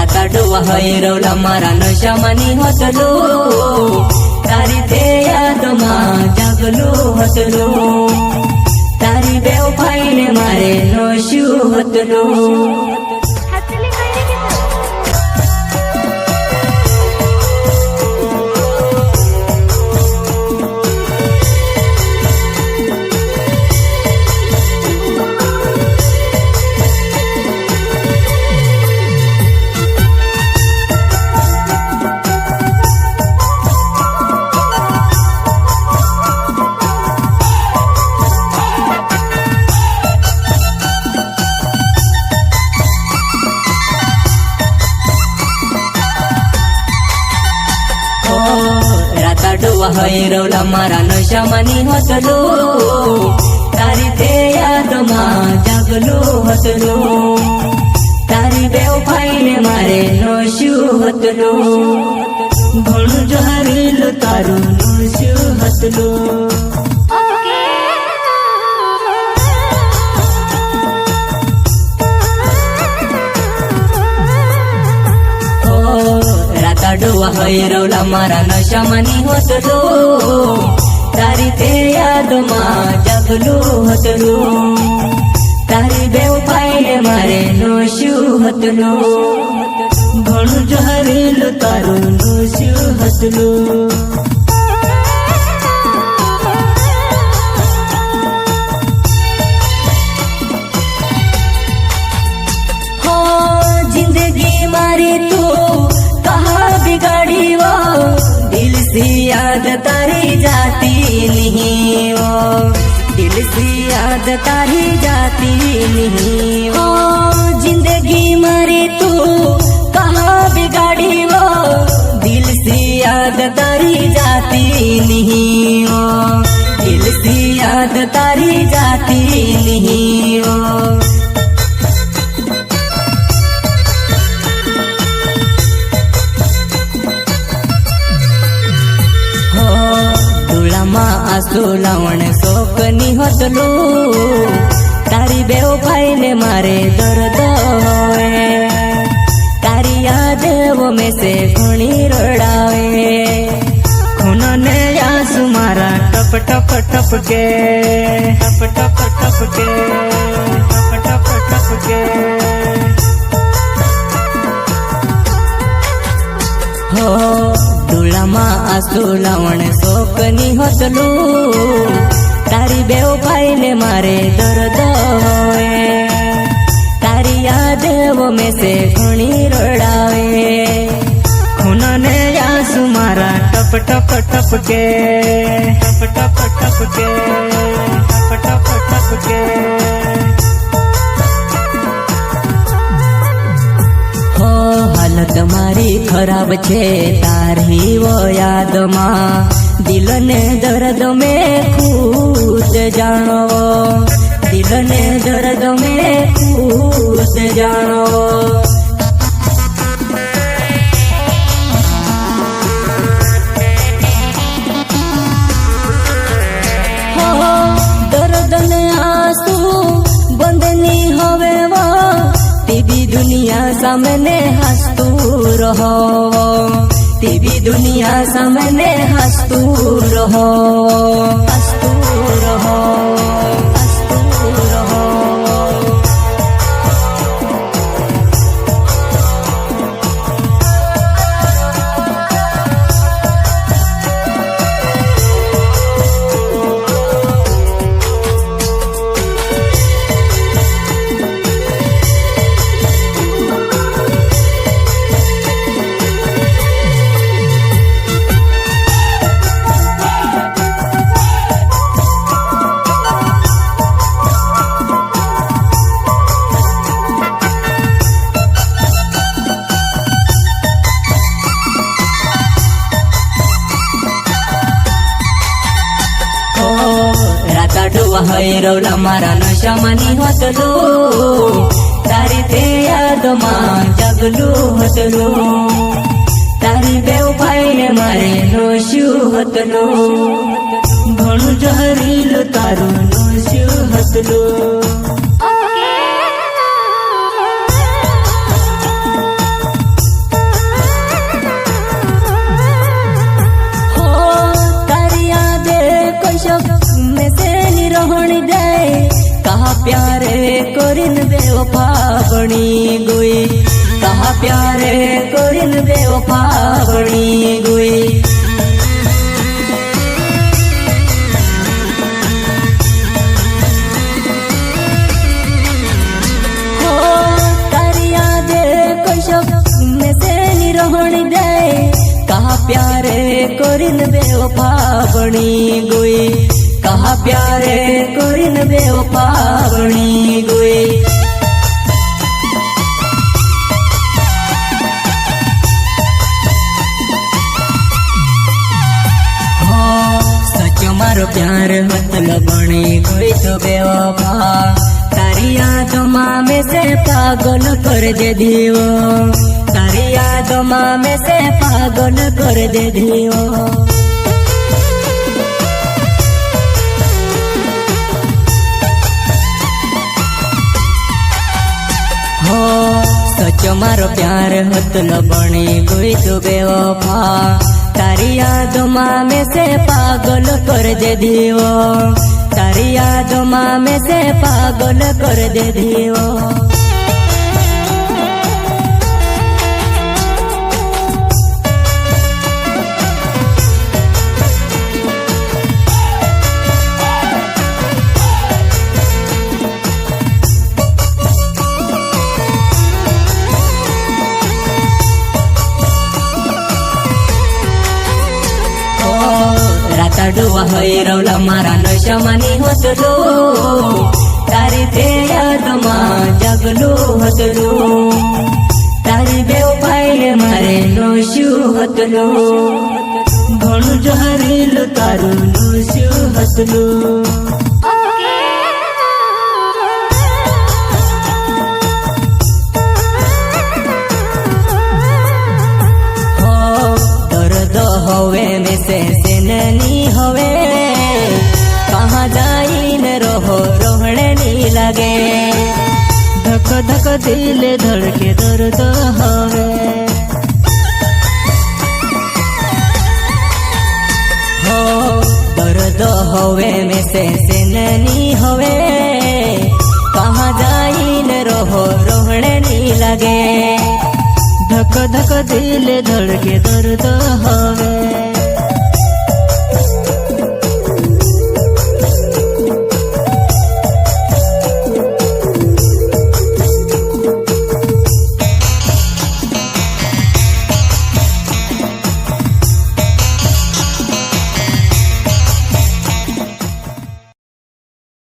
રાતાડું હૈરવલા મારા નશામાંની હોતલું, તારી તે યાદમાં જાગલું હતલું, તારી બેવફાઈને મારે નશ્યું હતલું. રાતાડું હૈરવલા મારા નશામાંની હોતલું, તારી તે યાદમાં જાગલું હતલું, તારી બેવફાઈને મારે નશ્યું હતલું, ઘણું જહરીલું તારું નશ્યું હતલું. રાતાડું હૈરવલા મારા નશામાંની હોતલું, તારી તે યાદમાં જાગલું હતલું, તારી બેવફાઈને મારે નશ્યું હતલું, ઘણું જહરીલું તારું નશ્યું હતલું. હો જિંદગી મારી તું कहाँ बिगाड़ी वो, दिल से याद तारी जाती नहीं वो, दिल से याद तारी जाती नहीं वो, जिंदगी मारी तू कहाँ बिगाड़ी वो, दिल से याद तारी जाती नहीं वो, दिल से याद तारी जाती नहीं वो. આંસુ લાવણ શોકની હોતલું, તારી બેવફાઈને મારે દર્દ હોય, તારી યાદેવો મેં સે ઘણી રડાવે, ખૂનને આંસુ મારા ટપ ટપ ટપકે, ટપ ટપ ટપકે, ટપ ટપ ટપકે. હો ડોળામાં આંસુ લાવણ શોકની હોતલું, તારી બેવફાઈને મારે દર્દ હોય, તારી યાદેવો મેં સે ઘણી રડાવે, ખૂનને આંસુ મારા ટપ ટપ ટપકે, ટપ ટપ ટપકે, ટપ ટપ ટપકે. હો હાલત મારી ખરાબ છે તારી વો યાદમાં, દિલને દર્દ મેં ખુદ જાણો, દિલને દર્દ મેં ખુદ જાણો. હો દર્દને આંસુ બંધની હવે વો, તેવી દુનિયા સામને હસતું રહો, તેવી દુનિયા સામને હસતું રહો, હસતું રહો, હસતું રહો. હૈરવલા મારા નશામાંની હોતલું, તારી તે યાદમાં જાગલું હતલું, તારી બેવફાઈને મારે નશ્યું હતલું, ઘણું જહરીલું તારું નશ્યું હતલું. गुई कहा प्यारे कोरिन बेवफा बनी गुई हो तारी यादे कोई शौक में से नहीं रहने दे कहा प्यारे कोरिन बेवफा बनी गुई कहा प्यारे कोरिन बेवफा बनी गुई मारो प्यार मतलब बनी कोई तो बेवफा तारी यादों में से पागल कर दे दियो तारी यादों में से पागल कर दे दियो हो सचो मारो प्यार मतलब बनी कोई तो बेवफा तारी यादों में से पागल कर दे दियो तारी यादों में से पागल कर दे दियो डुआ होई रौला मारा नशा मानी होतलो तारी ते यादमा जगलो होतलो तारी बेवफाई मारे नोशु होतलो घणु जहरीलो तारू नोशु होतलो होवे में से ननी होवे कहाँ जाई न रहो रोहणे नहीं लगे धक धक दिल धड़के दर्द होवे हो दर्द होवे में से ननी होवे कहाँ जाई न रहो रोहणे नहीं लगे धक धक दिल धड़के दर्द होवे।